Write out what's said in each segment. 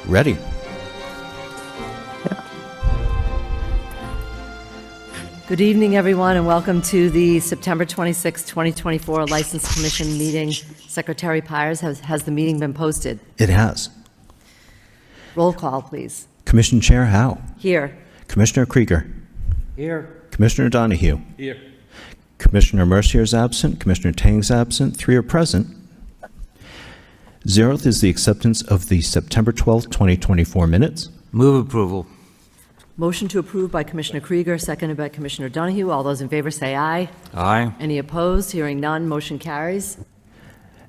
Ready. Good evening, everyone, and welcome to the September 26, 2024 License Commission meeting. Secretary Pires, has the meeting been posted? It has. Roll call, please. Commission Chair Howe. Here. Commissioner Krieger. Here. Commissioner Donahue. Here. Commissioner Mercier is absent. Commissioner Tang's absent. 3 are present. 0th is the acceptance of the September 12th, 2024 minutes. Move approval. Motion to approve by Commissioner Krieger, seconded by Commissioner Donahue. All those in favor say aye. Aye. Any opposed? Hearing none, motion carries.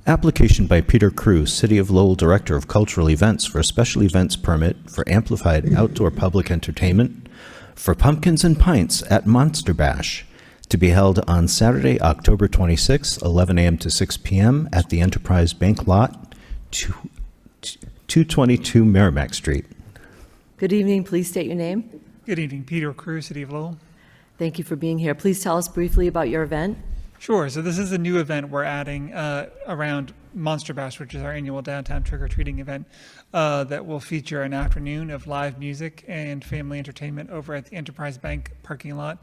Application by Peter Cruz, City of Lowell Director of Cultural Events, for a special events permit for amplified outdoor public entertainment for Pumpkins and Pints at Monster Bash, to be held on Saturday, October 26, 11 a.m. to 6 p.m. at the Enterprise Bank Lot, 222 Merrimack Street. Good evening. Please state your name. Good evening, Peter Cruz, City of Lowell. Thank you for being here. Please tell us briefly about your event. Sure, so this is a new event we're adding around Monster Bash, which is our annual downtown trick-or-treating event that will feature an afternoon of live music and family entertainment over at the Enterprise Bank parking lot.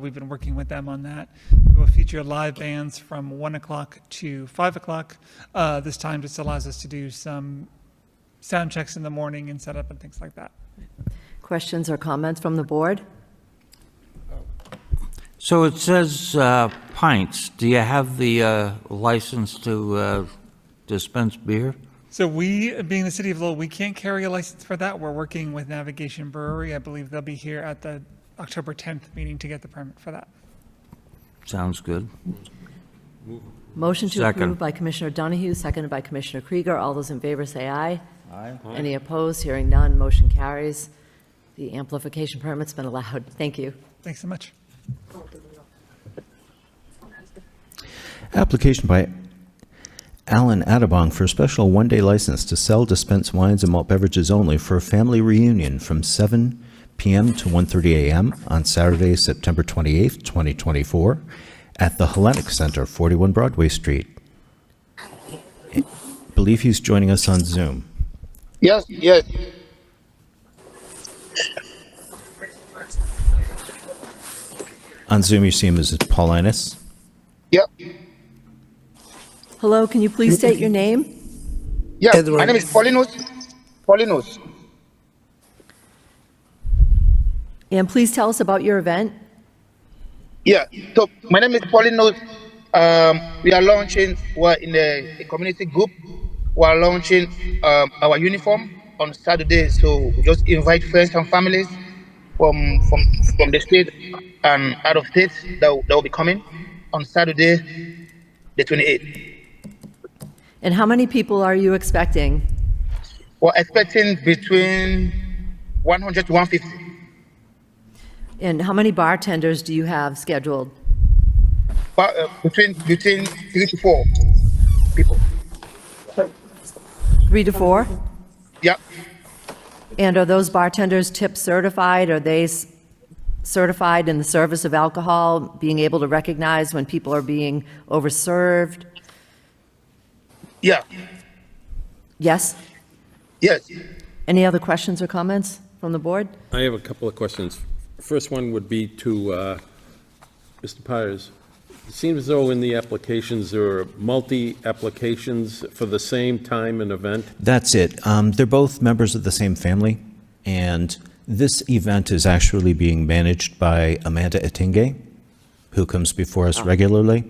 We've been working with them on that. It will feature live bands from 1 o'clock to 5 o'clock. This time just allows us to do some sound checks in the morning and setup and things like that. Questions or comments from the board? So it says pints. Do you have the license to dispense beer? So we, being the City of Lowell, we can't carry a license for that. We're working with Navigation Brewery. I believe they'll be here at the October 10th meeting to get the permit for that. Sounds good. Motion to Second. approve by Commissioner Donahue, seconded by Commissioner Krieger. All those in favor say aye. Aye. Any opposed? Hearing none, motion carries. The amplification permit's been allowed. Thank you. Thanks so much. Application by Alan Adabong for a special one-day license to sell, dispense wines and malt beverages only for a family reunion from 7 p.m. to 1:30 a.m. on Saturday, September 28th, 2024, at the Hellenic Center, 41 Broadway Street. I believe he's joining us on Zoom. Yes, yes. On Zoom, you see him as Paulinus. Yep. Hello, can you please state your name? Yeah, my name is Paulinus. And please tell us about your event. Yeah, so my name is Paulinus. We are launching, we're in a community group. We are launching our uniform on Saturday. So we just invite friends and families from the state and out of state that will be coming on Saturday, the 28th. And how many people are you expecting? We're expecting between 100 to 150. And how many bartenders do you have scheduled? Between 3 to 4 people. 3 to 4? Yeah. And are those bartenders tip certified? Are they certified in the service of alcohol, being able to recognize when people are being overserved? Yeah. Yes? Yes. Any other questions or comments from the board? I have a couple of questions. First one would be to Mr. Pires. It seems as though in the applications there are multi-applications for the same time and event. That's it. They're both members of the same family, and this event is actually being managed by Amanda Etinge, who comes before us regularly.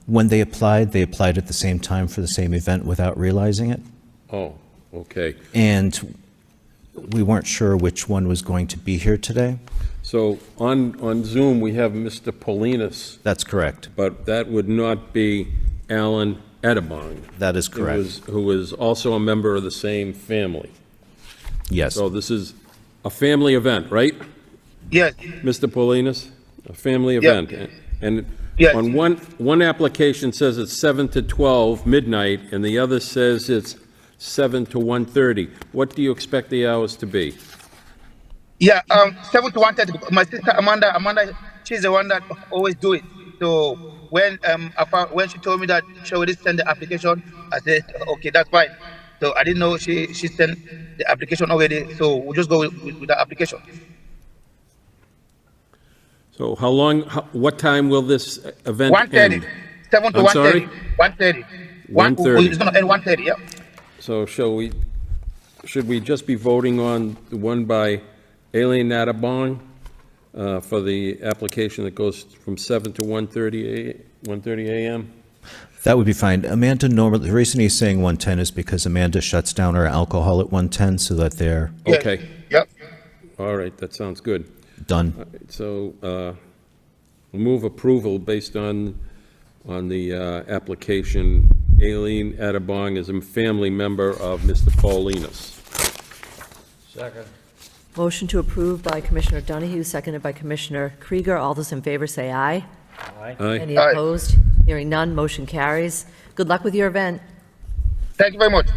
When they applied at the same time for the same event without realizing it. Oh, okay. And we weren't sure which one was going to be here today. So on Zoom, we have Mr. Paulinus. That's correct. But that would not be Alan Edabong. That is correct. Who is also a member of the same family. Yes. So this is a family event, right? Yes. Mr. Paulinus? A family event. Yeah. And Yes. on one application says it's 7 to 12 midnight, and the other says it's 7 to 1:30. What do you expect the hours to be? Yeah, 7 to 1:30. My sister Amanda she's the one that always do it. So when when she told me that she already sent the application, I said okay, that's fine. So I didn't know she sent the application already. So we'll just go with the application. So what time will this event 1:30, end? 7 to I'm sorry? 1:30, 1:30. 1:30. It's gonna end 1:30. Yeah. So should we just be voting on the one by Aileen Nattabong for the application that goes from 7 to 1:30 a.m.? That would be fine. Amanda, normally, the reason he's saying 1:10 is because Amanda shuts down her alcohol at 1:10 so that they're Yeah. Okay, Yep. all right, that sounds good. done. So we'll move approval based on the application. Aileen Nattabong is a family member of Mr. Paulinus. Second. Motion to approve by Commissioner Donahue, seconded by Commissioner Krieger. All those in favor say aye. Aye. Aye. Any Aye. opposed? Hearing none, motion carries. Good luck with your event. Thank you very much.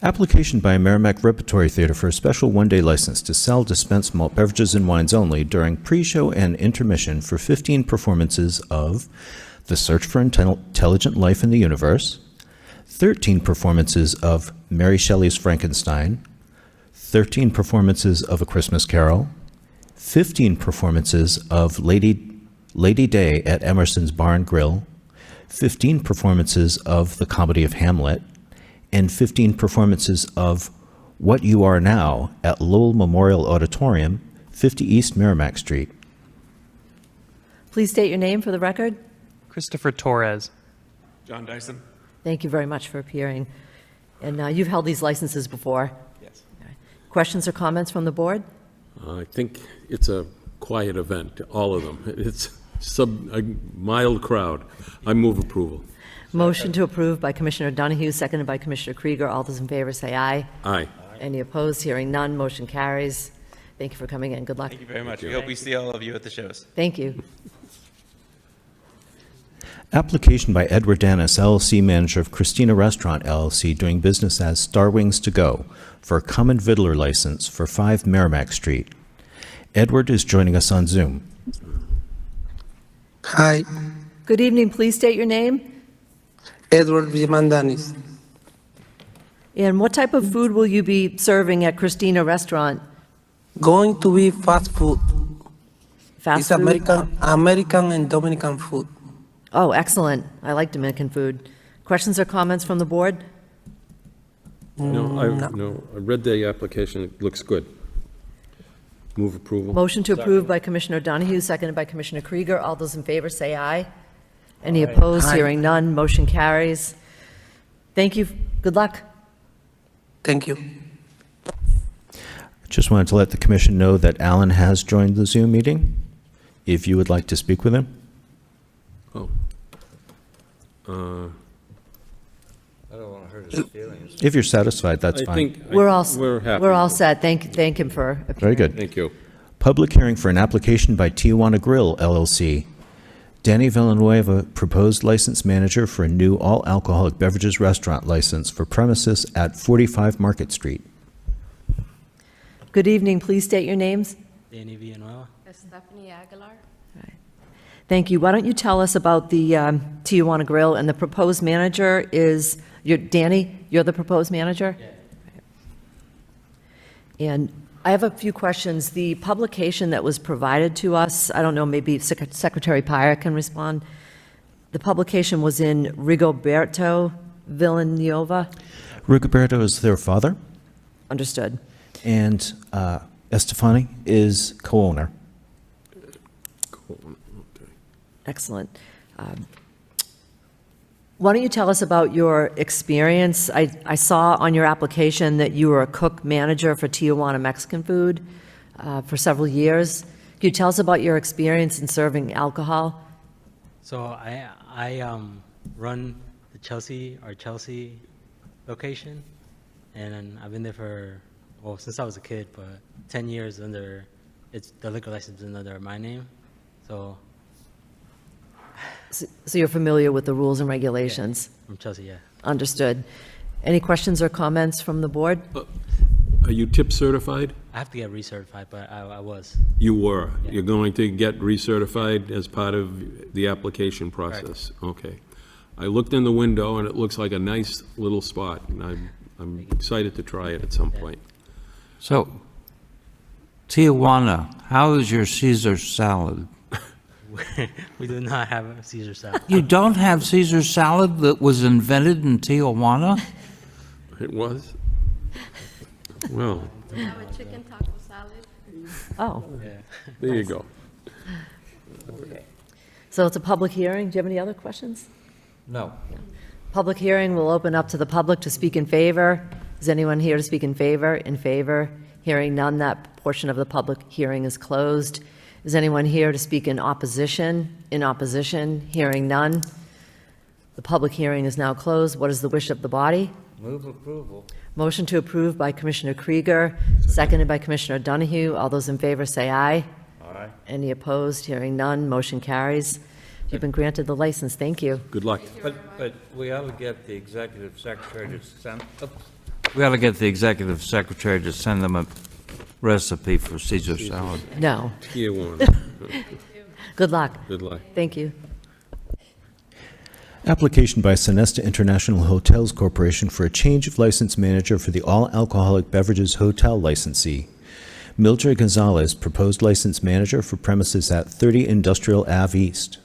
Application by Merrimack Repertory Theater for a special one-day license to sell, dispense malt beverages and wines only during pre-show and intermission for 15 performances of The Search for Intelligent Life in the Universe, 13 performances of Mary Shelley's Frankenstein, 13 performances of A Christmas Carol, 15 performances of Lady Day at Emerson's Bar and Grill, 15 performances of The Comedy of Hamlet, and 15 performances of What You Are Now at Lowell Memorial Auditorium, 50 East Merrimack Street. Please state your name for the record. Christopher Torres. John Dyson? Thank you very much for appearing. And you've held these licenses before. Yes. Questions or comments from the board? I think it's a quiet event, all of them. It's a mild crowd. I move approval. Motion to approve by Commissioner Donahue, seconded by Commissioner Krieger. All those in favor say aye. Aye. Any opposed? Hearing none, motion carries. Thank you for coming in. Good luck. Thank you very much. We hope we see all of you at the shows. Thank you. Application by Edward Dennis, LLC, manager of Christina Restaurant, LLC, doing business as Star Wings To Go, for a common vittler license for 5 Merrimack Street. Edward is joining us on Zoom. Hi, Good evening. Please state your name. Edward Villamandanis. And what type of food will you be serving at Christina Restaurant? Going to be fast food. Fast It's food? American and Dominican food. Oh, excellent. I like Dominican food. Questions or comments from the board? No, I read the application. It looks good. Move approval. Motion to approve by Commissioner Donahue, seconded by Commissioner Krieger. All those in favor say aye. Any opposed? Aye. Hearing none, motion carries. Thank you. Good luck. Thank you. Just wanted to let the commission know that Alan has joined the Zoom meeting, if you would like to speak with him. Oh. I don't want to hurt his feelings. If you're satisfied, that's I fine. think We're all, we're happy. we're all set. Thank him for appearing. Very good. Thank you. Public hearing for an application by Tijuana Grill, LLC. Danny Villanueva, proposed license manager for a new all-alcoholic beverages restaurant license for premises at 45 Market Street. Good evening. Please state your names. Danny Villanueva. Stephanie Aguilar. Thank you. Why don't you tell us about the Tijuana Grill, and the proposed manager is, Danny, you're the proposed manager? Yeah. And I have a few questions. The publication that was provided to us, I don't know, maybe Secretary Pyer can respond. The publication was in Rigoberto Villanueva. Rigoberto is their father, Understood. and Estefani is co-owner. Excellent. Why don't you tell us about your experience? I saw on your application that you were a cook manager for Tijuana Mexican food for several years. Can you tell us about your experience in serving alcohol? So I run the Chelsea location, and I've been there for, well, since I was a kid, but 10 years under, the liquor license is under my name. So So you're familiar with the rules and regulations? from Chelsea, yeah. Understood. Any questions or comments from the board? Are you tip certified? I have to get recertified, but I was. You were. You're going to get recertified as part of the application process? Okay. I looked in the window, and it looks like a nice little spot, and I'm excited to try it at some point. So, Tijuana, how is your Caesar salad? We do not have a Caesar salad. You don't have Caesar salad that was invented in Tijuana? It was? Well, Have a chicken taco salad. Oh, there you go. so it's a public hearing. Do you have any other questions? No. Public hearing will open up to the public to speak in favor. Is anyone here to speak in favor? In favor? Hearing none, that portion of the public hearing is closed. Is anyone here to speak in opposition? In opposition? Hearing none. The public hearing is now closed. What is the wish of the body? Move approval. Motion to approve by Commissioner Krieger, seconded by Commissioner Donahue. All those in favor say aye. Aye. Any opposed? Hearing none, motion carries. You've been granted the license. Thank you. Good luck. But we ought to get the executive secretary to send, we ought to get the executive secretary to send them a recipe for Caesar salad. No. Here one. Good luck. Good luck. Thank you. Application by Sonesta International Hotels Corporation for a change of license manager for the all-alcoholic beverages hotel licensee. Mildred Gonzalez, proposed license manager for premises at 30 Industrial Ave East.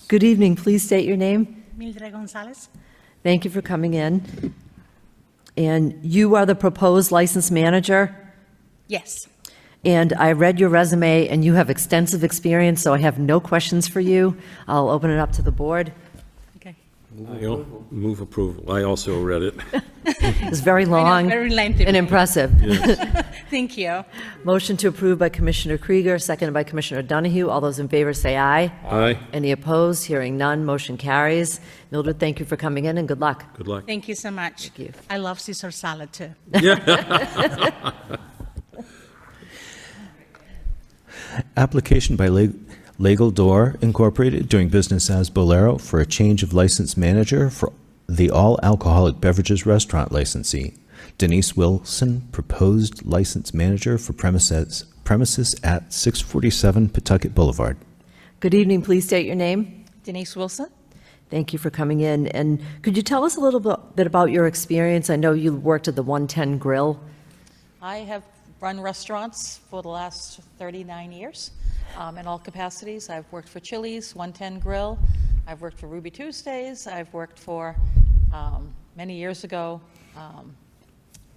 Good evening. Please state your name. Mildred Gonzalez. Thank you for coming in. And you are the proposed license manager? Yes. And I read your resume, and you have extensive experience, so I have no questions for you. I'll open it up to the board. Okay. Move approval. I also read it. It's very long very lengthy. and impressive. Thank you. Motion to approve by Commissioner Krieger, seconded by Commissioner Donahue. All those in favor say aye. Aye. Any opposed? Hearing none, motion carries. Mildred, thank you for coming in, and good luck. Good luck. Thank you so much. Thank you. I love Caesar salad too. Application by Legal Door Incorporated, doing business as Bolero, for a change of license manager for the all-alcoholic beverages restaurant licensee. Denise Wilson, proposed license manager for premises at 647 Pawtucket Boulevard. Good evening. Please state your name. Denise Wilson. Thank you for coming in. And could you tell us a little bit about your experience? I know you worked at the 110 Grill. I have run restaurants for the last 39 years in all capacities. I've worked for Chili's, 110 Grill. I've worked for Ruby Tuesdays. I've worked for, many years ago,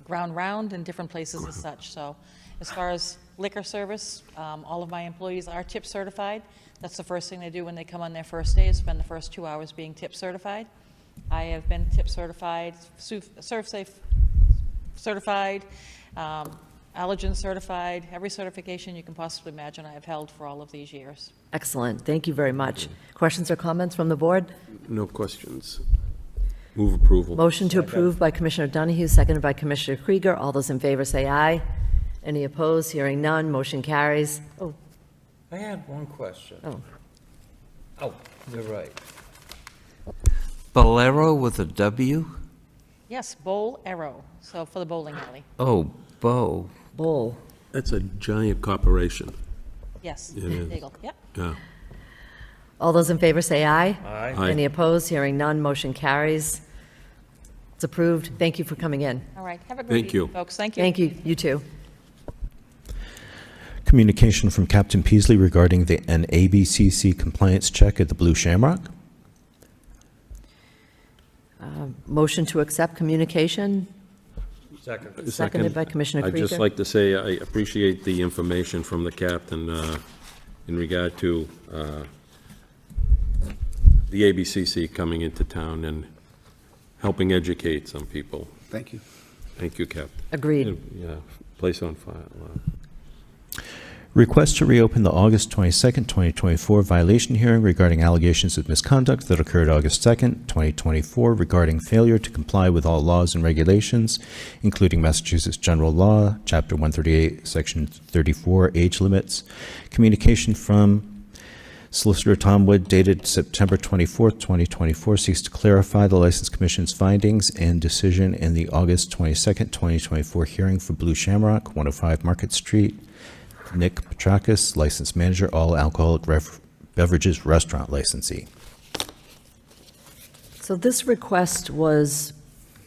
Ground Round and different places as such. So as far as liquor service, all of my employees are tip certified. That's the first thing they do when they come on their first day, is spend the first 2 hours being tip certified. I have been tip certified, ServSafe certified, allergen certified, every certification you can possibly imagine I have held for all of these years. Excellent. Thank you very much. Questions or comments from the board? No questions. Move approval. Motion to approve by Commissioner Donahue, seconded by Commissioner Krieger. All those in favor say aye. Any opposed? Hearing none, motion carries. Oh, I had one question. oh, Oh, you're right. Bolero with a W? Yes, Bowl Arrow, so for the bowling alley. Oh, Bo. bull. That's a giant corporation. Yes, It is. Bagel, yep. Yeah. All those in favor say aye. Aye. Aye. Any opposed? Hearing none, motion carries. It's approved. Thank you for coming in. All right, have a Thank great you. evening, folks. Thank you. Thank you. You too. Communication from Captain Peasley regarding an ABCC compliance check at the Blue Shamrock. Motion to accept communication, Second. seconded by Commissioner I'd just Krieger. like to say I appreciate the information from the captain in regard to the ABCC coming into town and helping educate some people. Thank you. Thank you, Captain. Agreed. Yeah, place on file. Request to reopen the August 22nd, 2024 violation hearing regarding allegations of misconduct that occurred August 2nd, 2024 regarding failure to comply with all laws and regulations, including Massachusetts General Law, Chapter 138, Section 34, age limits. Communication from Solicitor Tom Wood, dated September 24th, 2024, seeks to clarify the License Commission's findings and decision in the August 22nd, 2024 hearing for Blue Shamrock, 105 Market Street. Nick Petrakis, License Manager, All Alcoholic Beverages Restaurant Licensee. So this request was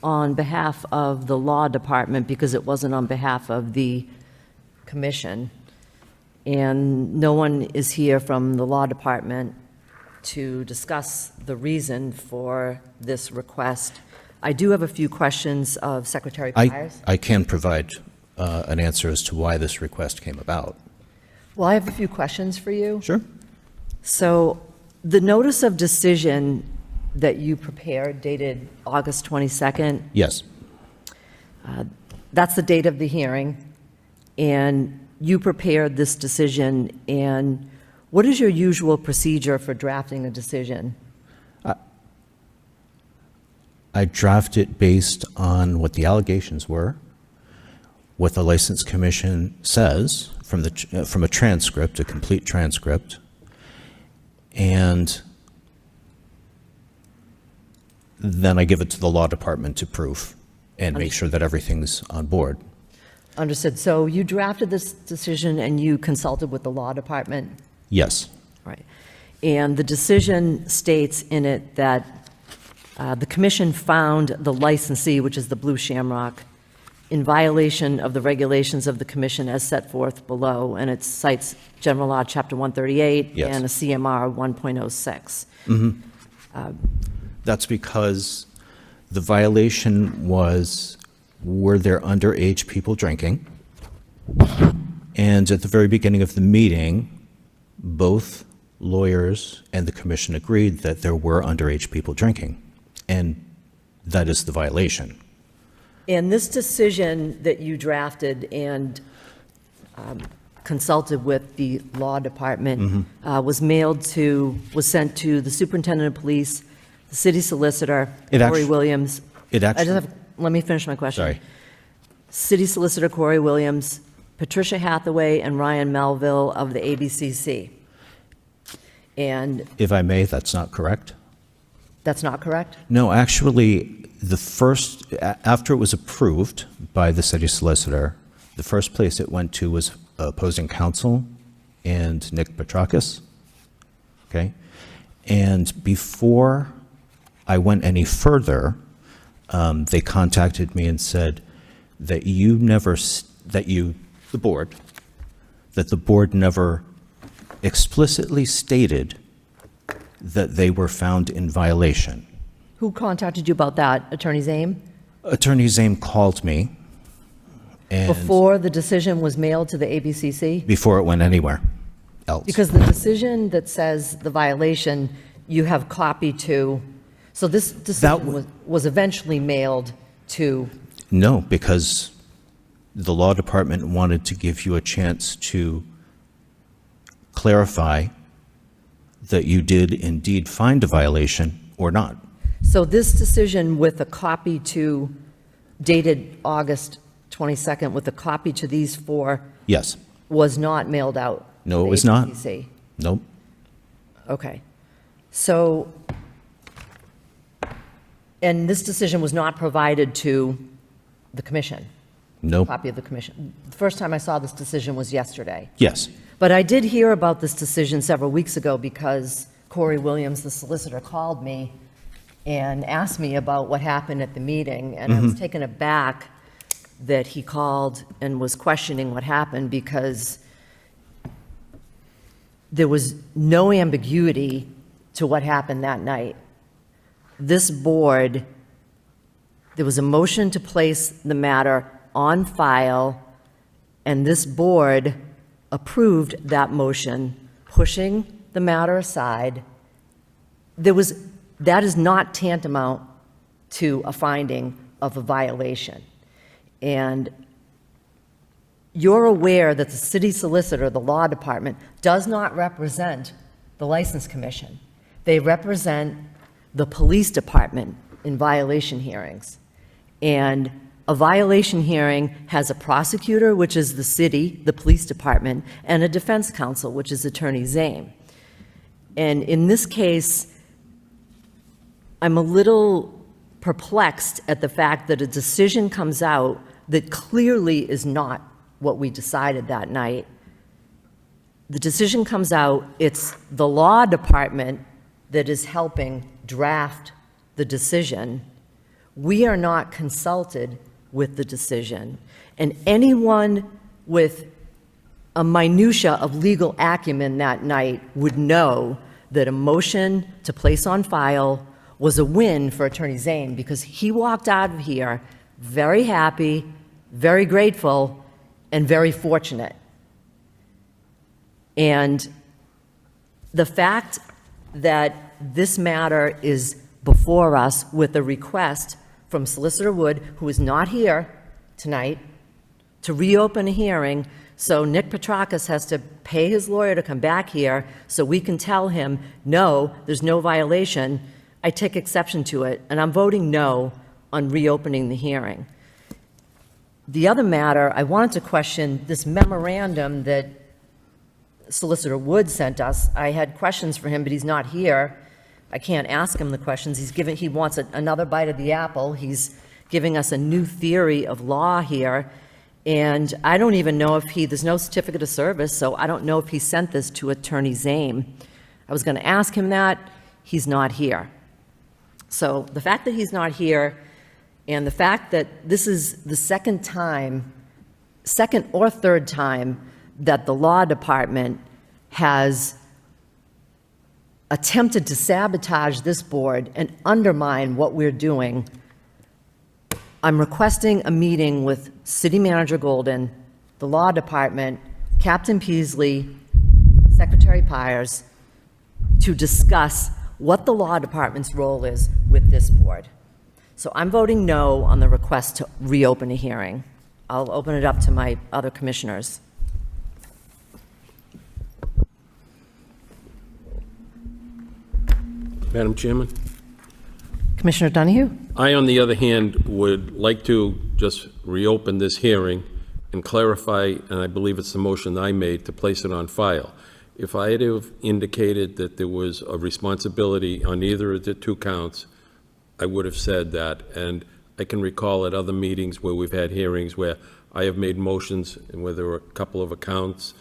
on behalf of the Law Department because it wasn't on behalf of the Commission. And no one is here from the Law Department to discuss the reason for this request. I do have a few questions of Secretary Pyers. I can provide an answer as to why this request came about. Well, I have a few questions for you. Sure. So the notice of decision that you prepared dated August 22nd, Yes. that's the date of the hearing, and you prepared this decision, and what is your usual procedure for drafting a decision? I draft it based on what the allegations were, what the License Commission says from a transcript, a complete transcript, and then I give it to the Law Department to proof and make sure that everything's on board. Understood. So you drafted this decision and you consulted with the Law Department? Yes. Right. And the decision states in it that the commission found the licensee, which is the Blue Shamrock, in violation of the regulations of the commission as set forth below, and it cites General Law, Chapter 138, Yes. and a CMR 1.06. That's because the violation was, were there underage people drinking? And at the very beginning of the meeting, both lawyers and the commission agreed that there were underage people drinking, and that is the violation. And this decision that you drafted and consulted with the Law Department was sent to the Superintendent of Police, the City Solicitor, Corey Williams. Let me finish my question. Sorry. City Solicitor Corey Williams, Patricia Hathaway, and Ryan Melville of the ABCC. And If I may, that's not correct. that's not correct? No, actually, after it was approved by the city solicitor, the first place it went to was opposing counsel and Nick Petrakis, okay? And before I went any further, they contacted me and said that the board never explicitly stated that they were found in violation. Who contacted you about that? Attorney Zame? Attorney Zame called me, and Before the decision was mailed to the ABCC? before it went anywhere else. Because the decision that says the violation, you have copy to, so this decision was eventually mailed to, No, because the law department wanted to give you a chance to clarify that you did indeed find a violation or not. so this decision with a copy to, dated August 22nd, with a copy to these four, Yes. was not mailed out? to No, it the was not. ABCC? Nope. Okay. So, and this decision was not provided to the commission? Nope. Copy of the commission? The first time I saw this decision was yesterday. Yes. But I did hear about this decision several weeks ago because Corey Williams, the solicitor, called me and asked me about what happened at the meeting, and I was taken aback that he called and was questioning what happened because there was no ambiguity to what happened that night. This board, there was a motion to place the matter on file, and this board approved that motion, pushing the matter aside. That is not tantamount to a finding of a violation. And you're aware that the city solicitor, the law department, does not represent the License Commission. They represent the police department in violation hearings. And a violation hearing has a prosecutor, which is the city, the police department, and a defense counsel, which is Attorney Zame. And in this case, I'm a little perplexed at the fact that a decision comes out that clearly is not what we decided that night. The decision comes out, it's the law department that is helping draft the decision. We are not consulted with the decision. And anyone with a minutia of legal acumen that night would know that a motion to place on file was a win for Attorney Zane, because he walked out of here very happy, very grateful, and very fortunate. And the fact that this matter is before us with a request from Solicitor Wood, who is not here tonight, to reopen a hearing, so Nick Petrakis has to pay his lawyer to come back here so we can tell him, no, there's no violation, I take exception to it, and I'm voting no on reopening the hearing. The other matter, I wanted to question this memorandum that Solicitor Wood sent us. I had questions for him, but he's not here. I can't ask him the questions. He wants another bite of the apple. He's giving us a new theory of law here. And I don't even know if there's no certificate of service, so I don't know if he sent this to Attorney Zane. I was going to ask him that. He's not here. So the fact that he's not here, and the fact that this is the second or third time that the law department has attempted to sabotage this board and undermine what we're doing, I'm requesting a meeting with City Manager Golden, the law department, Captain Peasley, Secretary Pyers, to discuss what the law department's role is with this board. So I'm voting no on the request to reopen a hearing. I'll open it up to my other commissioners. Madam Chairman? Commissioner Donahue? I, on the other hand, would like to just reopen this hearing and clarify, and I believe it's the motion I made, to place it on file. If I had have indicated that there was a responsibility on either of the two counts, I would have said that. And I can recall at other meetings where we've had hearings where I have made motions and where there were a couple of counts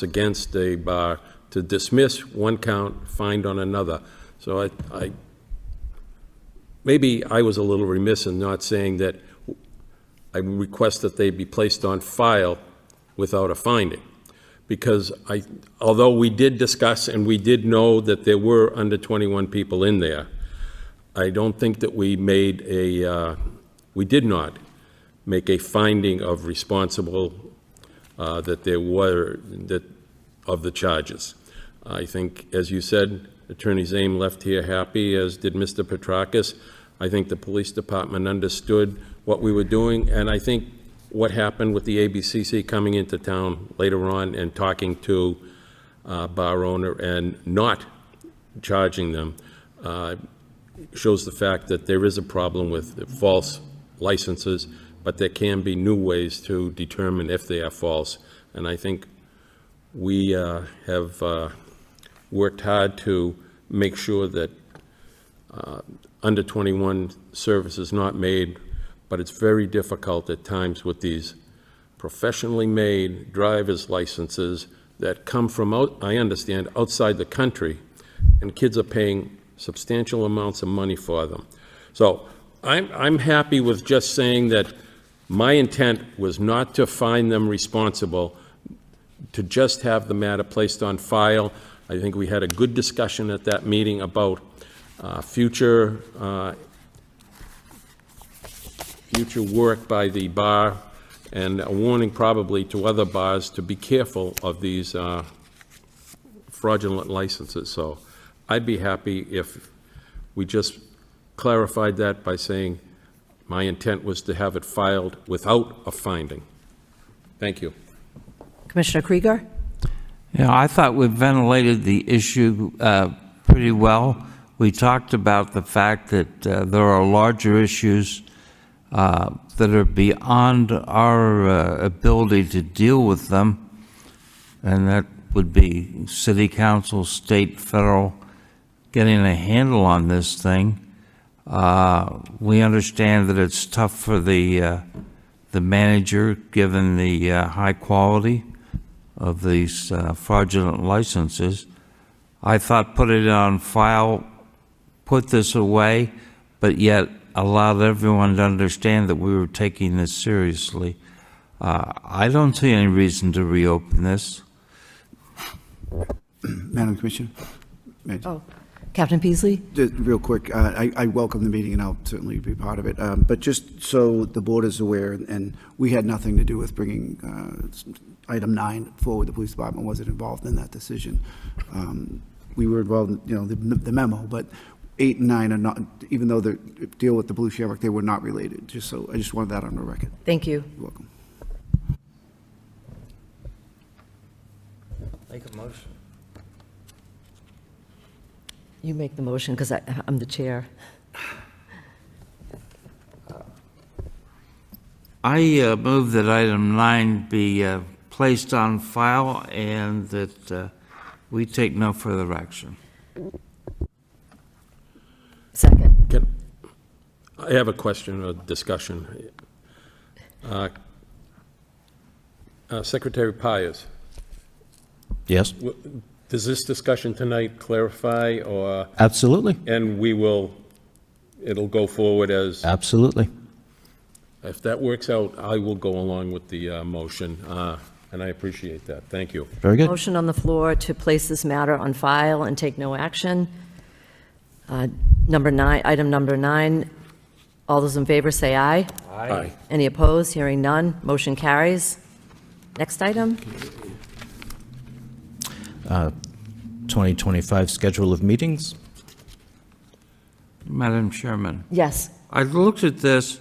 against a bar to dismiss one count, find on another. So maybe I was a little remiss in not saying that I request that they be placed on file without a finding. Because although we did discuss and we did know that there were under 21 people in there, I don't think that we did not make a finding of responsible that there were of the charges. I think, as you said, Attorney Zane left here happy, as did Mr. Petrakis. I think the police department understood what we were doing, and I think what happened with the ABCC coming into town later on and talking to bar owner and not charging them shows the fact that there is a problem with false licenses, but there can be new ways to determine if they are false. And I think we have worked hard to make sure that under 21 service is not made, but it's very difficult at times with these professionally made driver's licenses that come from, I understand, outside the country, and kids are paying substantial amounts of money for them. So I'm happy with just saying that my intent was not to find them responsible, to just have the matter placed on file. I think we had a good discussion at that meeting about future work by the bar, and a warning probably to other bars to be careful of these fraudulent licenses. So I'd be happy if we just clarified that by saying my intent was to have it filed without a finding. Thank you. Commissioner Krieger? Yeah, I thought we ventilated the issue pretty well. We talked about the fact that there are larger issues that are beyond our ability to deal with them, and that would be city council, state, federal, getting a handle on this thing. We understand that it's tough for the manager, given the high quality of these fraudulent licenses. I thought put it on file, put this away, but yet allowed everyone to understand that we were taking this seriously. I don't see any reason to reopen this. Madam Commissioner? Oh, Captain Peasley? Just real quick, I welcome the meeting and I'll certainly be part of it. But just so the board is aware, and we had nothing to do with bringing item 9 forward. The police department wasn't involved in that decision. We were involved in, the memo, but 8 and 9 are not, even though they deal with the Blue Shamrock, they were not related. Just so, I just wanted that on the record. Thank you. You're welcome. Make a motion. You make the motion because I'm the chair. I move that item 9 be placed on file and that we take no further action. Second. I have a question or discussion. Secretary Pires, Yes? does this discussion tonight clarify or? Absolutely. And it'll go forward as? Absolutely. If that works out, I will go along with the motion, and I appreciate that. Thank you. Very good. Motion on the floor to place this matter on file and take no action. Number 9, item number 9. All those in favor say aye. Aye. Any opposed? Hearing none. Motion carries. Next item. 2025 schedule of meetings. Madam Chairman. Yes. I looked at this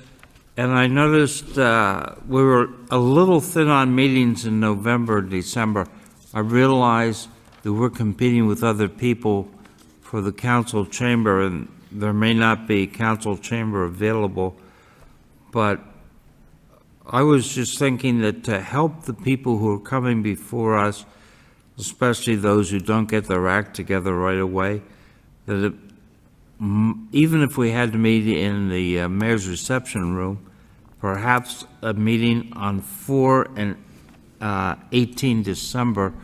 and I noticed we were a little thin on meetings in November, December. I realized that we're competing with other people for the council chamber, and there may not be council chamber available, but I was just thinking that to help the people who are coming before us, especially those who don't get their act together right away, that even if we had to meet in the mayor's reception room, perhaps a meeting on 4 and 18 December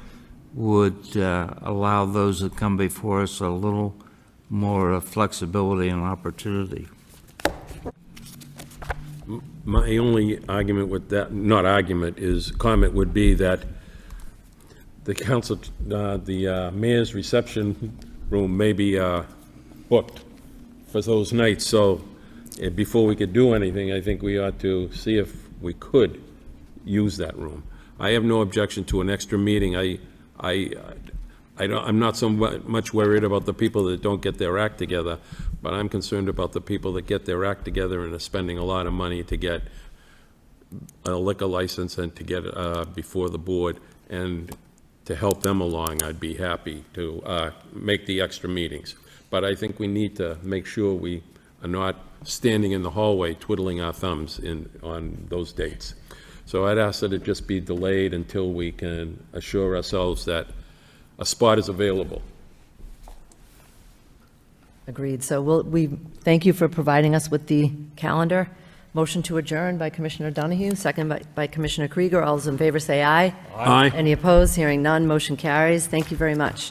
would allow those that come before us a little more flexibility and opportunity. My only argument with that, not argument, is comment would be that the council, the mayor's reception room may be booked for those nights. So before we could do anything, I think we ought to see if we could use that room. I have no objection to an extra meeting. I'm not so much worried about the people that don't get their act together, but I'm concerned about the people that get their act together and are spending a lot of money to get a liquor license and to get before the board. And to help them along, I'd be happy to make the extra meetings. But I think we need to make sure we are not standing in the hallway twiddling our thumbs on those dates. So I'd ask that it just be delayed until we can assure ourselves that a spot is available. Agreed. So we thank you for providing us with the calendar. Motion to adjourn by Commissioner Donahue, second by Commissioner Krieger. All those in favor say aye. Aye. Any opposed? Hearing none. Motion carries. Thank you very much.